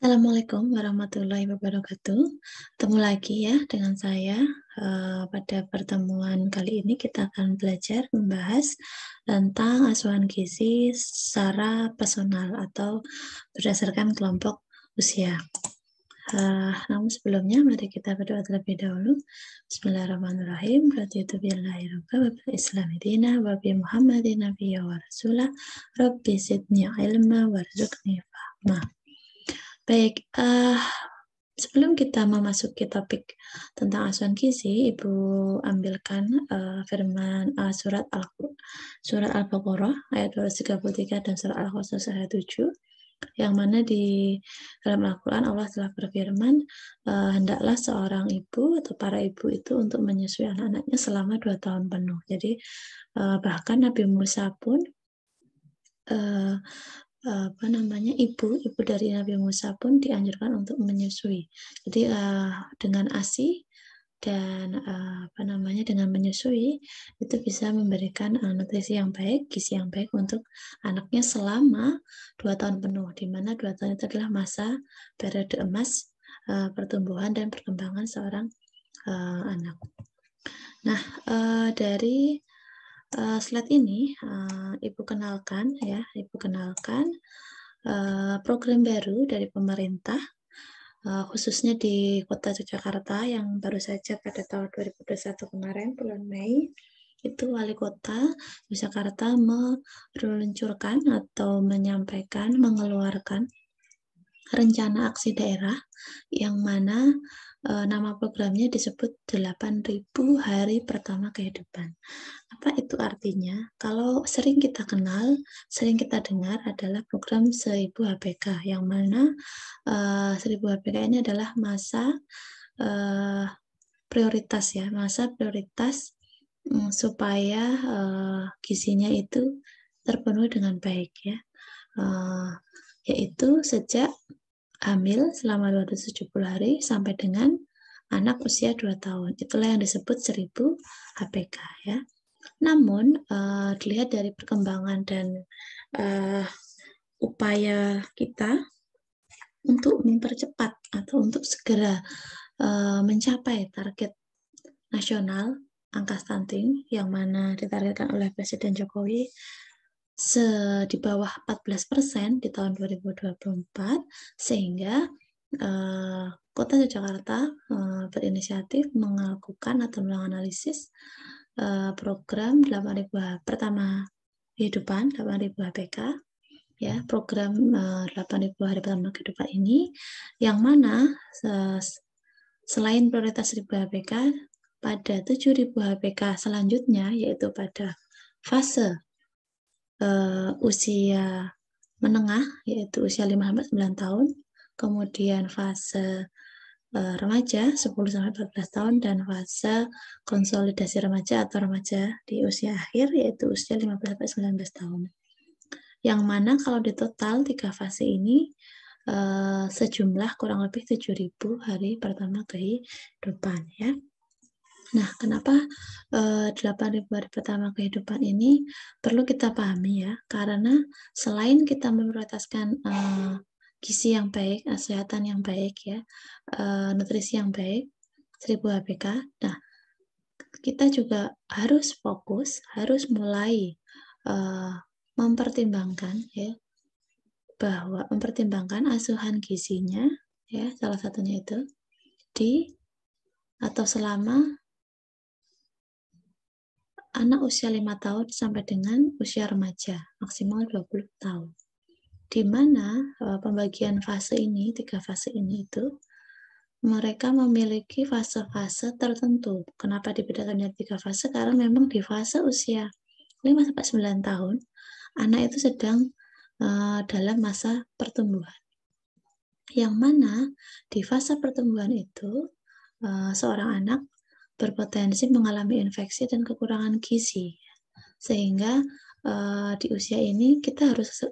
Assalamualaikum warahmatullahi wabarakatuh. Ketemu lagi ya dengan saya. Pada pertemuan kali ini kita akan belajar membahas tentang asuhan gizi secara personal atau berdasarkan kelompok usia. Namun sebelumnya mari kita berdoa terlebih dahulu. Bismillahirrahmanirrahim. Raditu billahi rabba wa bil islami dina wa bi Muhammadin nabiyya wa rasulah. Rabbi zidni ilma warzuqni fahma. Baik, sebelum kita memasuki topik tentang asuhan gizi, Ibu ambilkan firman surat Al-Baqarah ayat 233 dan surat Al-Qasas ayat 7, yang mana di dalam Al-Quran Allah telah berfirman, hendaklah seorang ibu atau para ibu itu untuk menyusui anak-anaknya selama 2 tahun penuh. Jadi bahkan Nabi Musa pun ibu dari Nabi Musa pun dianjurkan untuk menyusui. Jadi dengan ASI dan dengan menyusui itu bisa memberikan nutrisi yang baik, gizi yang baik untuk anaknya selama 2 tahun penuh, di mana 2 tahun itu adalah masa periode emas pertumbuhan dan perkembangan seorang anak. Nah, dari slide ini Ibu kenalkan program baru dari pemerintah, khususnya di Kota Yogyakarta yang baru saja pada tahun 2021 kemarin bulan Mei itu Wali Kota Yogyakarta meluncurkan atau mengeluarkan rencana aksi daerah yang mana nama programnya disebut 8.000 hari pertama kehidupan. Apa itu artinya? Kalau sering kita kenal, sering kita dengar adalah program 1000 HPK, yang mana 1000 HPK ini adalah masa prioritas ya, masa prioritas supaya gizinya itu terpenuhi dengan baik ya, yaitu sejak hamil selama 270 hari sampai dengan anak usia 2 tahun. Itulah yang disebut 1000 HPK ya. Namun dilihat dari perkembangan dan upaya kita untuk mempercepat atau untuk segera mencapai target nasional angka stunting yang mana ditargetkan oleh Presiden Jokowi di bawah 14% di tahun 2024, sehingga Kota Yogyakarta berinisiatif melakukan atau menganalisis program 8.000 pertama kehidupan, 8.000 HPK ya, program 8.000 hari pertama kehidupan ini, yang mana selain prioritas 1000 HPK, pada 7.000 HPK selanjutnya, yaitu pada fase usia menengah, yaitu usia 5-9 tahun, kemudian fase remaja 10-14 tahun, dan fase konsolidasi remaja atau remaja di usia akhir, yaitu usia 15-19 tahun. Yang mana kalau di total 3 fase ini sejumlah kurang lebih 7.000 hari pertama kehidupan ya. Nah, kenapa 8.000 hari pertama kehidupan ini perlu kita pahami ya? Karena selain kita memprioritaskan gizi yang baik, kesehatan yang baik ya, nutrisi yang baik, 1000 HPK. Nah, kita juga harus fokus, harus mulai mempertimbangkan asuhan gizinya ya, salah satunya itu selama anak usia 5 tahun sampai dengan usia remaja, maksimal 20 tahun. Di mana pembagian fase ini, 3 fase ini itu, mereka memiliki fase-fase tertentu. Kenapa dibedakan menjadi 3 fase? Karena memang di fase usia 5-9 tahun, anak itu sedang dalam masa pertumbuhan. Yang mana di fase pertumbuhan itu, seorang anak berpotensi mengalami infeksi dan kekurangan gizi, sehingga di usia ini kita harus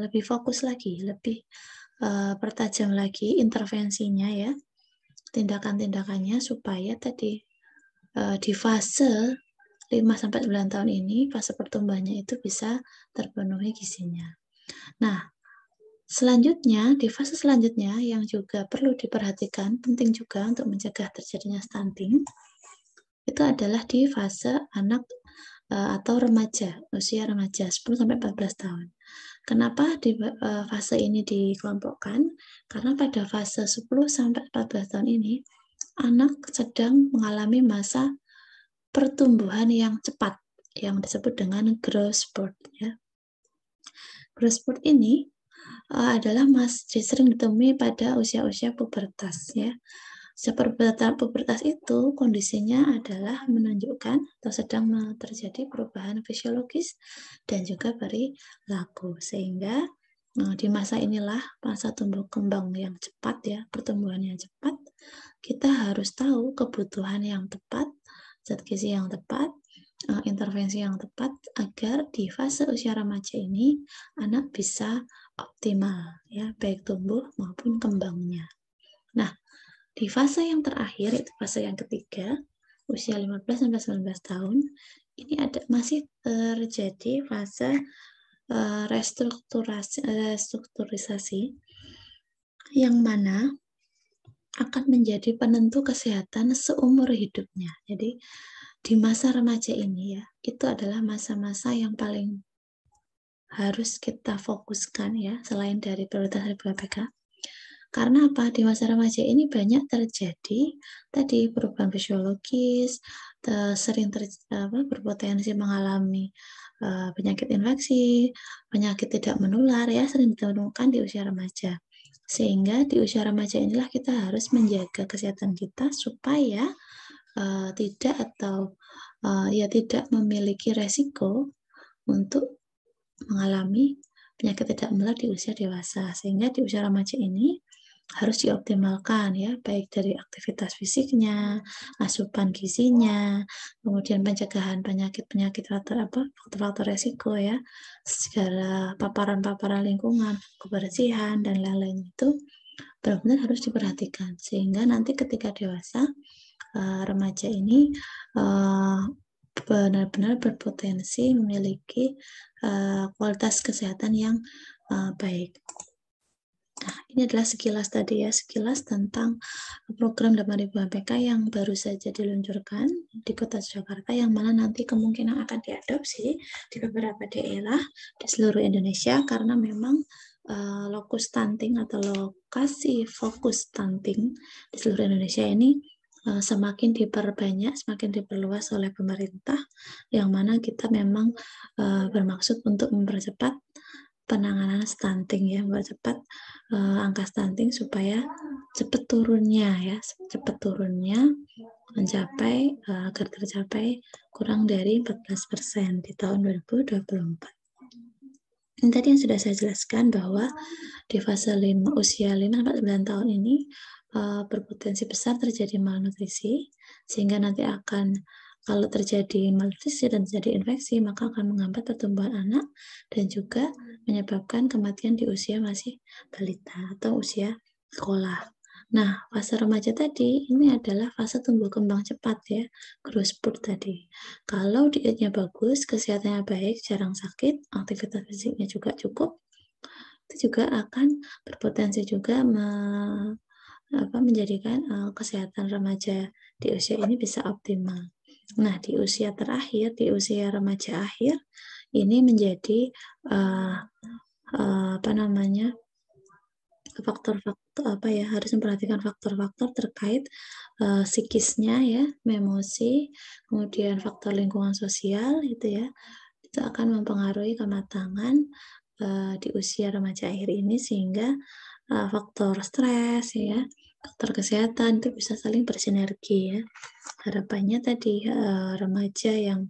lebih fokus lagi, lebih pertajam lagi intervensinya ya, tindakan-tindakannya, supaya tadi di fase 5-9 tahun ini, fase pertumbuhannya itu bisa terpenuhi gizinya. Nah, Selanjutnya, di fase selanjutnya yang juga perlu diperhatikan, penting juga untuk mencegah terjadinya stunting, itu adalah di fase anak atau remaja, usia remaja 10-14 tahun. Kenapa di fase ini dikelompokkan? Karena pada fase 10-14 tahun ini, anak sedang mengalami masa pertumbuhan yang cepat, yang disebut dengan growth spurt, ya. Growth spurt ini adalah sering ditemui pada usia-usia pubertas, ya. Pubertas itu kondisinya adalah menunjukkan atau sedang terjadi perubahan fisiologis dan juga perilaku, sehingga di masa inilah masa tumbuh kembang yang cepat, ya, pertumbuhan yang cepat. Kita harus tahu kebutuhan yang tepat, zat gizi yang tepat, intervensi yang tepat agar di fase usia remaja ini anak bisa optimal, ya, baik tumbuh maupun kembangnya. Nah, di fase yang terakhir, itu fase yang ketiga, usia 15-19 tahun, ini masih terjadi fase restrukturisasi yang mana akan menjadi penentu kesehatan seumur hidupnya. Jadi di masa remaja ini, ya, itu adalah masa-masa yang paling harus kita fokuskan, ya, selain dari prioritas BPK. Karena apa? Di masa remaja ini banyak terjadi tadi perubahan fisiologis, berpotensi mengalami penyakit infeksi, penyakit tidak menular, ya, sering ditemukan di usia remaja. Sehingga di usia remaja inilah kita harus menjaga kesehatan kita supaya tidak memiliki resiko untuk mengalami penyakit tidak menular di usia dewasa. Sehingga di usia remaja ini harus dioptimalkan, ya, baik dari aktivitas fisiknya, asupan gizinya, kemudian pencegahan penyakit-penyakit faktor-faktor resiko, ya, segala paparan-paparan lingkungan, kebersihan dan lain-lain itu benar-benar harus diperhatikan sehingga nanti ketika dewasa remaja ini benar-benar berpotensi memiliki kualitas kesehatan yang baik. Nah, ini adalah sekilas tadi, ya, sekilas tentang program 8.000 APK yang baru saja diluncurkan di Kota Jakarta, yang mana nanti kemungkinan akan diadopsi di beberapa daerah di seluruh Indonesia karena memang lokus stunting atau lokasi fokus stunting di seluruh Indonesia ini semakin diperbanyak, semakin diperluas oleh pemerintah, yang mana kita memang bermaksud untuk mempercepat penanganan stunting, ya, mempercepat angka stunting supaya cepat turunnya, ya, cepat turunnya mencapai agar tercapai kurang dari 14% di tahun 2024. Ini tadi yang sudah saya jelaskan bahwa di fase usia 5-9 tahun ini berpotensi besar terjadi malnutrisi, sehingga nanti kalau terjadi malnutrisi dan terjadi infeksi, maka akan menghambat pertumbuhan anak dan juga menyebabkan kematian di usia masih balita atau usia sekolah. Nah, fase remaja tadi ini adalah fase tumbuh kembang cepat, ya, growth spurt tadi. Kalau dietnya bagus, kesehatannya baik, jarang sakit, aktivitas fisiknya juga cukup, itu juga akan berpotensi juga menjadikan kesehatan remaja di usia ini bisa optimal. Nah, di usia terakhir, di usia remaja akhir, ini menjadi faktor-faktor harus memperhatikan faktor-faktor terkait psikisnya, ya, emosi, kemudian faktor lingkungan sosial, itu, ya, itu akan mempengaruhi kematangan di usia remaja akhir ini, sehingga faktor stres, ya, faktor kesehatan itu bisa saling bersinergi, ya. Harapannya tadi remaja yang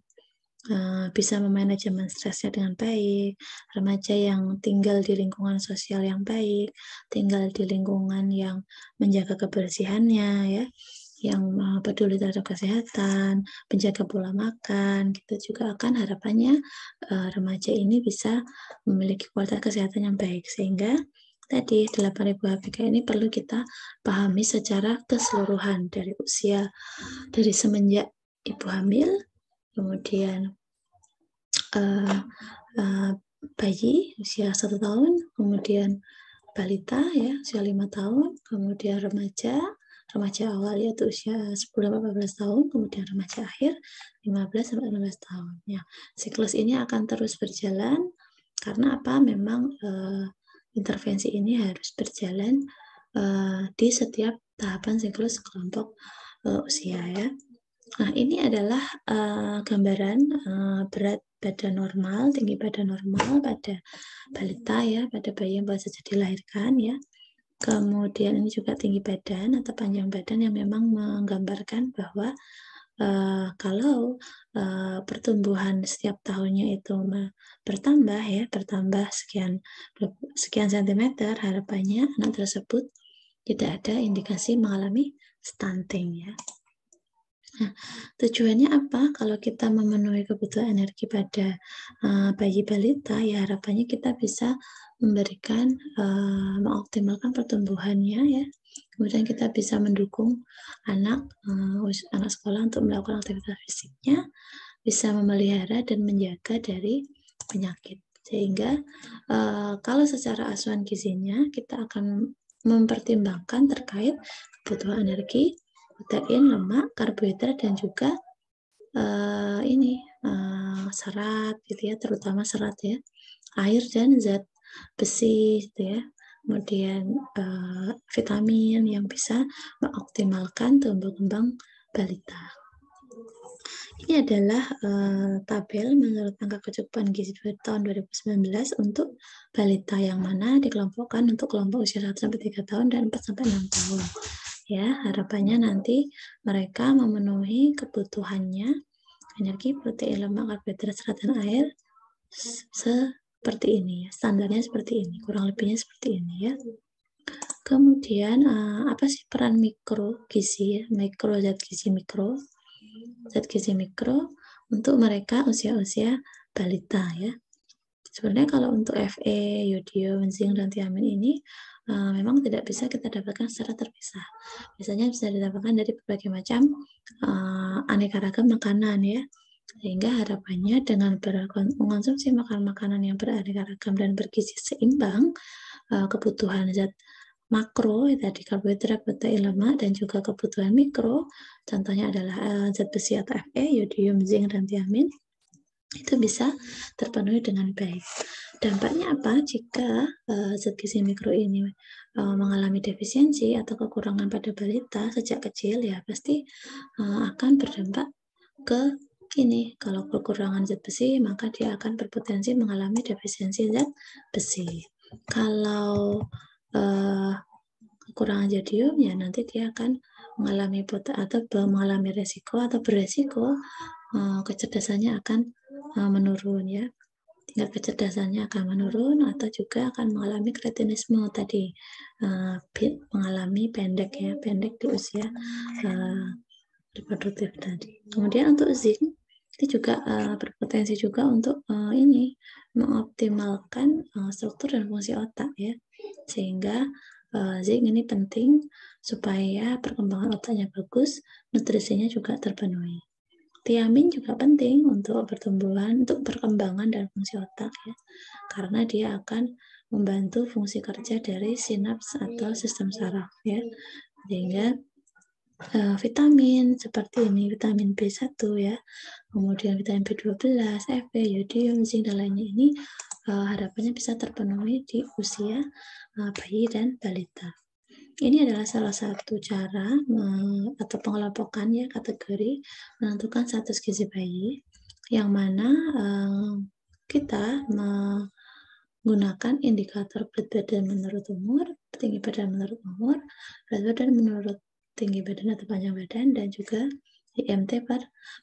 bisa memanajemen stresnya dengan baik, remaja yang tinggal di lingkungan sosial yang baik, tinggal di lingkungan yang menjaga kebersihannya, ya, yang peduli terhadap kesehatan, menjaga pola makan, gitu juga akan harapannya remaja ini bisa memiliki kualitas kesehatan yang baik, sehingga tadi 8.000 HPK ini perlu kita pahami secara keseluruhan dari semenjak ibu hamil, kemudian bayi usia 1 tahun, kemudian balita ya, usia 5 tahun, kemudian remaja awal yaitu usia 10-14 tahun, kemudian remaja akhir 15-16 tahun. Ya, siklus ini akan terus berjalan karena apa? Memang intervensi ini harus berjalan di setiap tahapan siklus kelompok usia ya. Nah, ini adalah gambaran berat badan normal, tinggi badan normal pada balita ya, pada bayi yang baru saja dilahirkan ya. Kemudian ini juga tinggi badan atau panjang badan yang memang menggambarkan bahwa kalau pertumbuhan setiap tahunnya itu bertambah ya, bertambah sekian sentimeter, harapannya anak tersebut tidak ada indikasi mengalami stunting ya. Nah, tujuannya apa? Kalau kita memenuhi kebutuhan energi pada bayi balita, ya harapannya kita bisa memberikan, mengoptimalkan pertumbuhannya ya. Kemudian kita bisa mendukung anak sekolah untuk melakukan aktivitas fisiknya, bisa memelihara dan menjaga dari penyakit. Sehingga kalau secara asuhan gizinya kita akan mempertimbangkan terkait kebutuhan energi, protein, lemak, karbohidrat, dan juga serat gitu ya, terutama serat ya, air dan zat besi gitu ya. Kemudian vitamin yang bisa mengoptimalkan tumbuh kembang balita. Ini adalah tabel menurut angka kecukupan gizi tahun 2019 untuk balita yang mana dikelompokkan untuk kelompok usia 1-3 tahun dan 4-6 tahun. Ya, harapannya nanti mereka memenuhi kebutuhannya energi, protein, lemak, karbohidrat, serat, dan air seperti ini ya. Standarnya seperti ini, kurang lebihnya seperti ini ya. Kemudian apa sih peran mikro gizi ya? Mikro zat gizi mikro. Zat gizi mikro untuk mereka usia-usia balita ya. Sebenarnya kalau untuk Fe, yodium, zinc, dan tiamin ini memang tidak bisa kita dapatkan secara terpisah. Biasanya bisa didapatkan dari berbagai macam aneka ragam makanan ya. Sehingga harapannya dengan mengonsumsi makanan-makanan yang beraneka ragam dan bergizi seimbang, kebutuhan zat makro tadi karbohidrat, protein, lemak, dan juga kebutuhan mikro, contohnya adalah zat besi atau Fe, yodium, zinc, dan tiamin, itu bisa terpenuhi dengan baik. Dampaknya apa jika zat gizi mikro ini mengalami defisiensi atau kekurangan pada balita sejak kecil ya pasti akan berdampak ke ini. Kalau kekurangan zat besi maka dia akan berpotensi mengalami defisiensi zat besi. Kalau kekurangan jodium ya nanti dia akan mengalami resiko atau beresiko kecerdasannya akan menurun ya, tingkat kecerdasannya akan menurun atau juga akan mengalami kretinisme tadi, mengalami pendek di usia reproduktif tadi. Kemudian untuk zinc itu juga berpotensi juga untuk mengoptimalkan struktur dan fungsi otak ya, sehingga zinc ini penting supaya perkembangan otaknya bagus, nutrisinya juga terpenuhi. Tiamin juga penting untuk perkembangan dan fungsi otak ya, karena dia akan membantu fungsi kerja dari sinaps atau sistem saraf ya, sehingga vitamin seperti ini, vitamin B1 ya, kemudian vitamin B12, Fe, yodium, zinc, dan lainnya ini harapannya bisa terpenuhi di usia bayi dan balita. Ini adalah salah satu cara atau pengelompokan ya kategori menentukan status gizi bayi, yang mana kita menggunakan indikator berat badan menurut umur, tinggi badan menurut umur, berat badan menurut tinggi badan atau panjang badan, dan juga IMT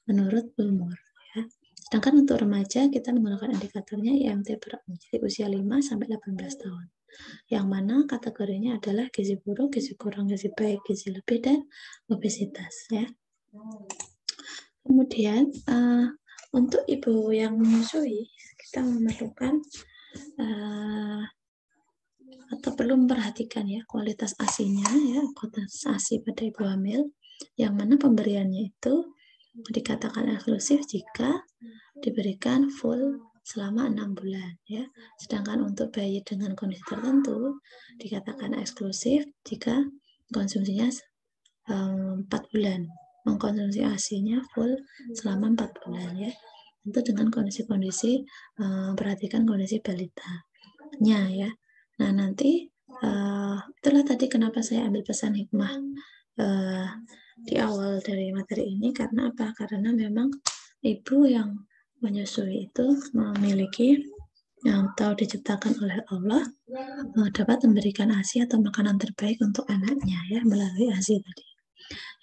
menurut umur ya. Sedangkan untuk remaja kita menggunakan indikatornya IMT per jadi usia 5-18 tahun. Yang mana kategorinya adalah gizi buruk, gizi kurang, gizi baik, gizi lebih, dan obesitas ya. Kemudian untuk ibu yang menyusui kita memerlukan atau perlu memperhatikan ya kualitas ASI-nya ya, kualitas ASI pada ibu hamil, yang mana pemberiannya itu dikatakan eksklusif jika diberikan full selama 6 bulan ya. Sedangkan untuk bayi dengan kondisi tertentu dikatakan eksklusif jika konsumsinya 4 bulan, mengkonsumsi ASI-nya full selama 4 bulan ya. Tentu dengan kondisi-kondisi perhatikan kondisi balitanya ya. Nah, nanti itulah tadi kenapa saya ambil pesan hikmah di awal dari materi ini. Karena apa? Karena memang ibu yang menyusui itu memiliki atau diciptakan oleh Allah dapat memberikan ASI atau makanan terbaik untuk anaknya ya melalui ASI tadi.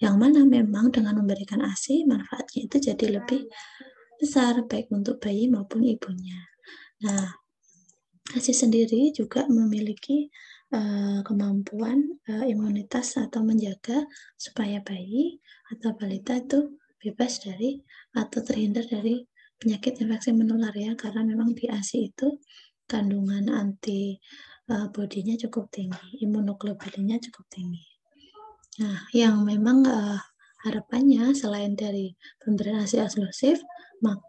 Yang mana memang dengan memberikan ASI manfaatnya itu jadi lebih besar baik untuk bayi maupun ibunya. Nah, ASI sendiri juga memiliki kemampuan imunitas atau menjaga supaya bayi atau balita itu bebas dari atau terhindar dari penyakit infeksi menular ya, karena memang di ASI itu kandungan antibodinya cukup tinggi, imunoglobulinnya cukup tinggi. Nah, yang memang harapannya selain dari pemberian ASI eksklusif,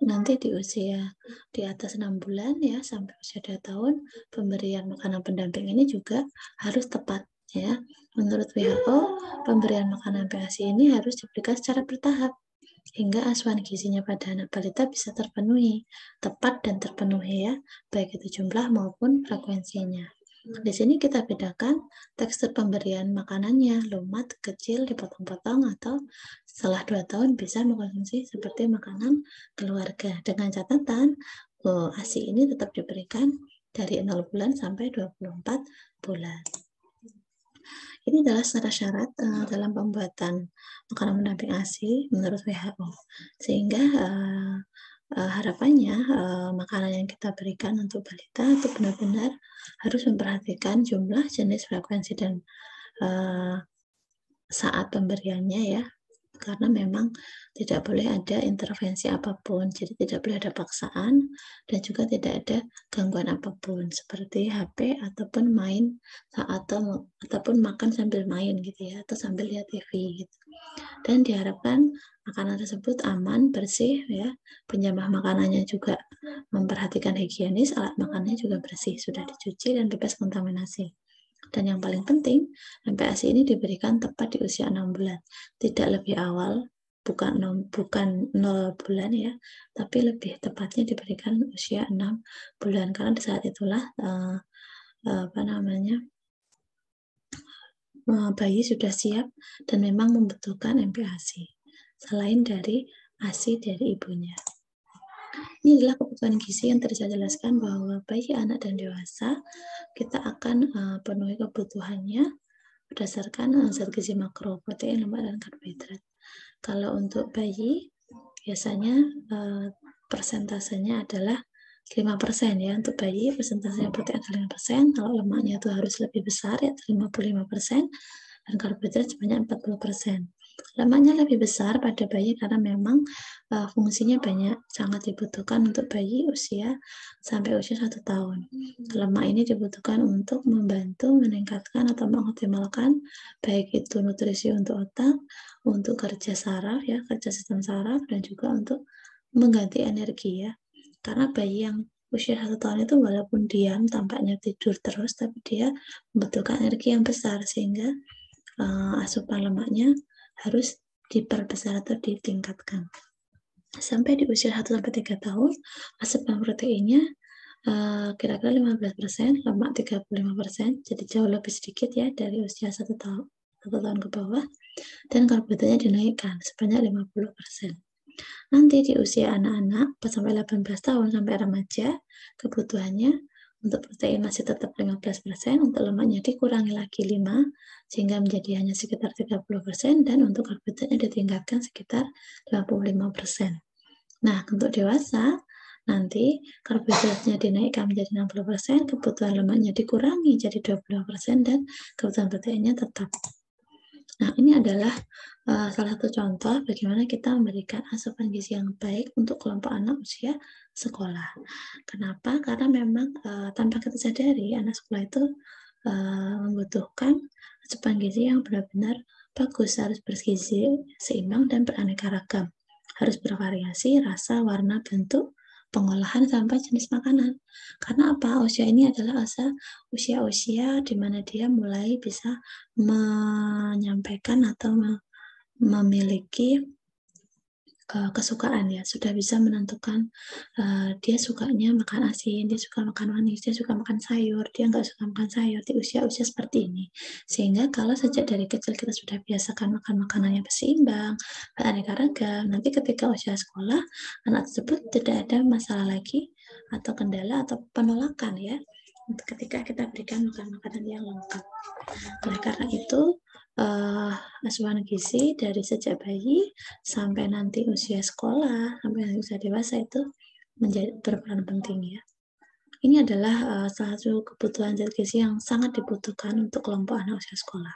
nanti di usia di atas 6 bulan ya sampai usia 2 tahun, pemberian makanan pendamping ini juga harus tepat ya. Menurut WHO, pemberian makanan PASI ini harus diberikan secara bertahap hingga asupan gizinya pada anak balita bisa terpenuhi, tepat dan terpenuhi ya, baik itu jumlah maupun frekuensinya. Di sini kita bedakan tekstur pemberian makanannya, lumat, kecil, dipotong-potong, atau setelah 2 tahun bisa mengkonsumsi seperti makanan keluarga. Dengan catatan, ASI ini tetap diberikan dari 0 bulan sampai 24 bulan. Ini adalah syarat-syarat dalam pembuatan makanan pendamping ASI menurut WHO. Sehingga harapannya makanan yang kita berikan untuk balita itu benar-benar harus memperhatikan jumlah, jenis, frekuensi, dan saat pemberiannya ya. Karena memang tidak boleh ada intervensi apapun, jadi tidak boleh ada paksaan dan juga tidak ada gangguan apapun seperti HP ataupun main ataupun makan sambil main gitu ya, atau sambil lihat TV gitu. Dan diharapkan makanan tersebut aman, bersih ya, penjamah makanannya juga memperhatikan higienis, alat makannya juga bersih, sudah dicuci dan bebas kontaminasi. Dan yang paling penting, MPASI ini diberikan tepat di usia 6 bulan, tidak lebih awal, bukan 0 bulan ya, tapi lebih tepatnya diberikan usia 6 bulan, karena di saat itulah bayi sudah siap dan memang membutuhkan MPASI, selain dari ASI dari ibunya. Ini adalah kebutuhan gizi yang tadi saya jelaskan bahwa bayi, anak, dan dewasa kita akan penuhi kebutuhannya berdasarkan zat gizi makro, protein, lemak, dan karbohidrat. Kalau untuk bayi, biasanya persentasenya adalah 5% ya. Untuk bayi, persentasenya protein 5%, kalau lemaknya itu harus lebih besar, yaitu 55%, dan karbohidrat sebanyak 40%. Lemaknya lebih besar pada bayi karena memang fungsinya banyak, sangat dibutuhkan untuk bayi usia sampai usia 1 tahun. Lemak ini dibutuhkan untuk membantu meningkatkan atau mengoptimalkan baik itu nutrisi untuk otak, untuk kerja saraf ya, kerja sistem saraf, dan juga untuk mengganti energi ya. Karena bayi yang usia 1 tahun itu walaupun diam tampaknya tidur terus, tapi dia membutuhkan energi yang besar sehingga asupan lemaknya harus diperbesar atau ditingkatkan. Sampai di usia 1-3 tahun, asupan proteinnya kira-kira 15%, lemak 35%, jadi jauh lebih sedikit ya dari usia 1 tahun ke bawah, dan karbohidratnya dinaikkan sebanyak 50%. Nanti di usia anak-anak sampai 18 tahun sampai remaja, kebutuhannya untuk protein masih tetap 15%, untuk lemaknya dikurangi lagi 5, sehingga menjadi hanya sekitar 30%, dan untuk karbohidratnya ditingkatkan sekitar 55%. Nah, untuk dewasa, nanti karbohidratnya dinaikkan menjadi 60%, kebutuhan lemaknya dikurangi jadi 25%, dan kebutuhan proteinnya tetap. Nah, ini adalah salah satu contoh bagaimana kita memberikan asupan gizi yang baik untuk kelompok anak usia sekolah. Kenapa? Karena memang tanpa kita sadari, anak sekolah itu membutuhkan asupan gizi yang benar-benar bagus, harus bergizi seimbang dan beraneka ragam. Harus bervariasi rasa, warna, bentuk, pengolahan sampai jenis makanan. Karena apa? Usia ini adalah usia-usia di mana dia mulai bisa menyampaikan atau memiliki kesukaan ya, sudah bisa menentukan dia sukanya makan asin, dia suka makan manis, dia suka makan sayur, dia nggak suka makan sayur di usia-usia seperti ini. Sehingga kalau sejak dari kecil kita sudah biasakan makan makanan yang berseimbang, beraneka ragam, nanti ketika usia sekolah, anak tersebut tidak ada masalah lagi atau kendala atau penolakan ya, ketika kita berikan makanan-makanan yang lengkap. Oleh karena itu, asuhan gizi dari sejak bayi sampai nanti usia sekolah, sampai nanti usia dewasa itu menjadi berperan penting ya. Ini adalah salah satu kebutuhan zat gizi yang sangat dibutuhkan untuk kelompok anak usia sekolah.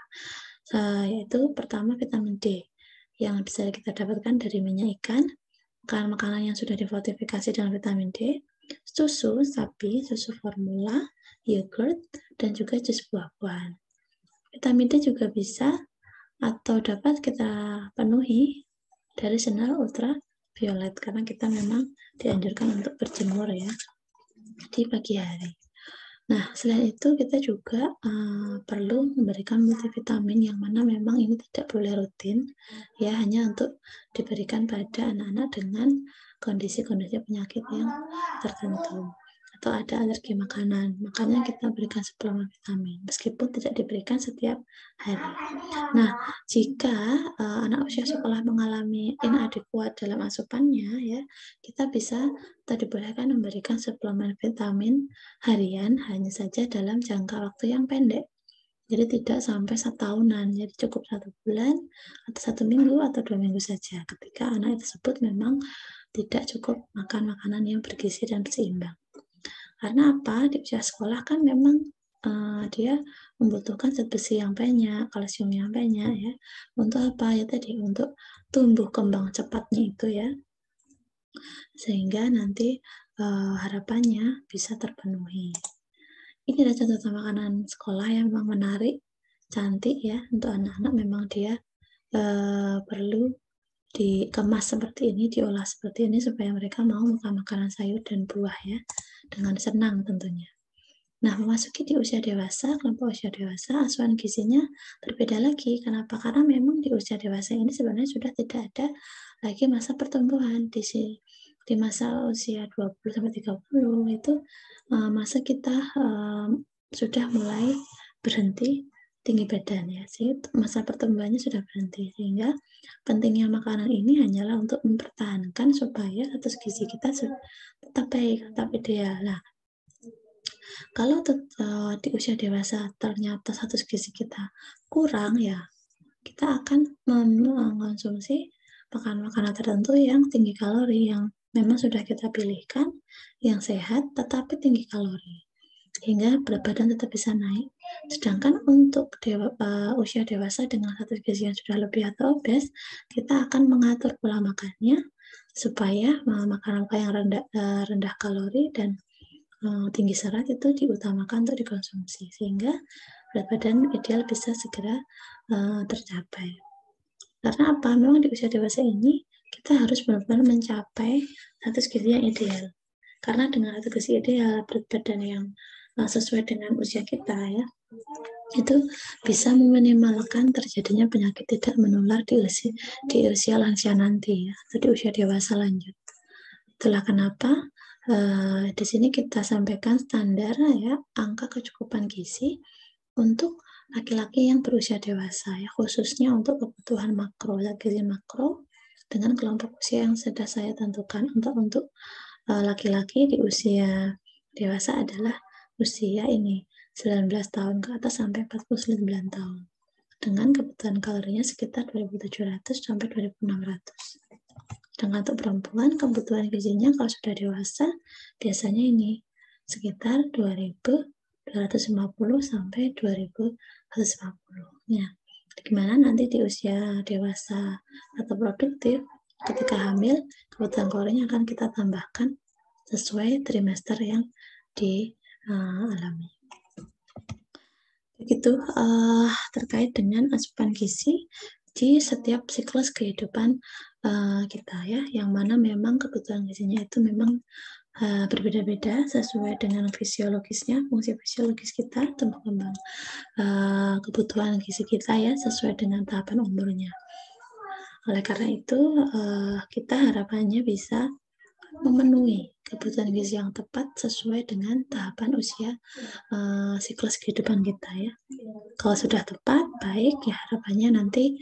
Yaitu pertama vitamin D yang bisa kita dapatkan dari minyak ikan, makanan-makanan yang sudah difortifikasi dengan vitamin D, susu sapi, susu formula, yogurt, dan juga jus buah-buahan. Vitamin D juga bisa atau dapat kita penuhi dari sinar ultraviolet karena kita memang dianjurkan untuk berjemur ya di pagi hari. Nah, selain itu kita juga perlu memberikan multivitamin yang mana memang ini tidak boleh rutin ya, hanya untuk diberikan pada anak-anak dengan kondisi-kondisi penyakit yang tertentu atau ada alergi makanan, makanya kita berikan suplemen vitamin meskipun tidak diberikan setiap hari. Nah, jika anak usia sekolah mengalami inadekuat dalam asupannya ya, kita bisa atau dibolehkan memberikan suplemen vitamin harian hanya saja dalam jangka waktu yang pendek. Jadi tidak sampai setahunan, jadi cukup 1 bulan atau 1 minggu atau 2 minggu saja ketika anak tersebut memang tidak cukup makan makanan yang bergizi dan seimbang. Karena apa? Di usia sekolah kan memang dia membutuhkan zat besi yang banyak, kalsium yang banyak ya. Untuk apa? Ya tadi untuk tumbuh kembang cepatnya itu ya. Sehingga nanti harapannya bisa terpenuhi. Ini adalah contoh makanan sekolah yang memang menarik, cantik ya untuk anak-anak. Memang dia perlu dikemas seperti ini, diolah seperti ini supaya mereka mau makan makanan sayur dan buah ya, dengan senang tentunya. Nah, memasuki di usia dewasa, kelompok usia dewasa, asuhan gizinya berbeda lagi. Kenapa? Karena memang di usia dewasa ini sebenarnya sudah tidak ada lagi masa pertumbuhan. Di masa usia 20-30 itu masa kita sudah mulai berhenti tinggi badan ya, sehingga masa pertumbuhannya sudah berhenti, sehingga pentingnya makanan ini hanyalah untuk mempertahankan supaya status gizi kita tetap baik, tetap ideal. Nah, kalau di usia dewasa ternyata status gizi kita kurang ya, kita akan mengkonsumsi makanan-makanan tertentu yang tinggi kalori, yang memang sudah kita pilihkan, yang sehat tetapi tinggi kalori, hingga berat badan tetap bisa naik. Sedangkan untuk usia dewasa dengan status gizi yang sudah lebih atau obes, kita akan mengatur pola makannya supaya makanan yang rendah kalori dan tinggi serat itu diutamakan untuk dikonsumsi, sehingga berat badan ideal bisa segera tercapai. Karena apa? Memang di usia dewasa ini kita harus benar-benar mencapai status gizi yang ideal. Karena dengan status gizi ideal, berat badan yang sesuai dengan usia kita ya, itu bisa meminimalkan terjadinya penyakit tidak menular di usia lansia nanti ya, atau di usia dewasa lanjut. Itulah kenapa di sini kita sampaikan standar ya, angka kecukupan gizi untuk laki-laki yang berusia dewasa ya, khususnya untuk kebutuhan makro, gizi makro dengan kelompok usia yang sudah saya tentukan. Untuk laki-laki di usia dewasa adalah usia ini 19 tahun ke atas sampai 49 tahun dengan kebutuhan kalorinya sekitar 2.700 sampai 2.600. Sedangkan untuk perempuan kebutuhan gizinya kalau sudah dewasa biasanya ini sekitar 2.250 sampai 2.150. Ya, gimana nanti di usia dewasa atau produktif ketika hamil kebutuhan kalorinya akan kita tambahkan sesuai trimester yang dialami. Begitu terkait dengan asupan gizi di setiap siklus kehidupan kita ya, yang mana memang kebutuhan gizinya itu memang berbeda-beda sesuai dengan fisiologisnya, fungsi fisiologis kita, tumbuh kembang kebutuhan gizi kita ya, sesuai dengan tahapan umurnya. Oleh karena itu, kita harapannya bisa memenuhi kebutuhan gizi yang tepat sesuai dengan tahapan usia siklus kehidupan kita ya. Kalau sudah tepat, baik ya, harapannya nanti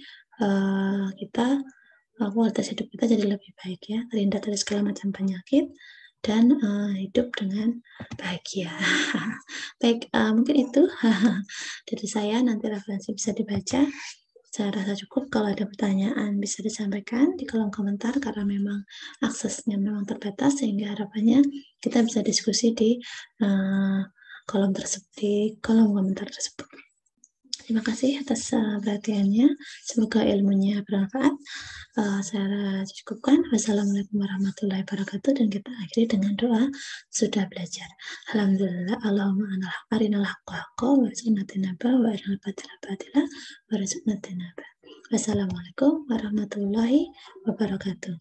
kita kualitas hidup kita jadi lebih baik ya, terhindar dari segala macam penyakit dan hidup dengan bahagia. Baik, mungkin itu dari saya. Nanti referensi bisa dibaca. Saya rasa cukup. Kalau ada pertanyaan bisa disampaikan di kolom komentar karena memang aksesnya memang terbatas, sehingga harapannya kita bisa diskusi di kolom komentar tersebut. Terima kasih atas perhatiannya. Semoga ilmunya bermanfaat. Saya cukupkan. Wassalamualaikum warahmatullahi wabarakatuh. Dan kita akhiri dengan doa sudah belajar. Alhamdulillah. Allahumma arinal haqqa haqqa warzuqna tinaba wa arinal batila batila warzuqna tinaba. Wassalamualaikum warahmatullahi wabarakatuh.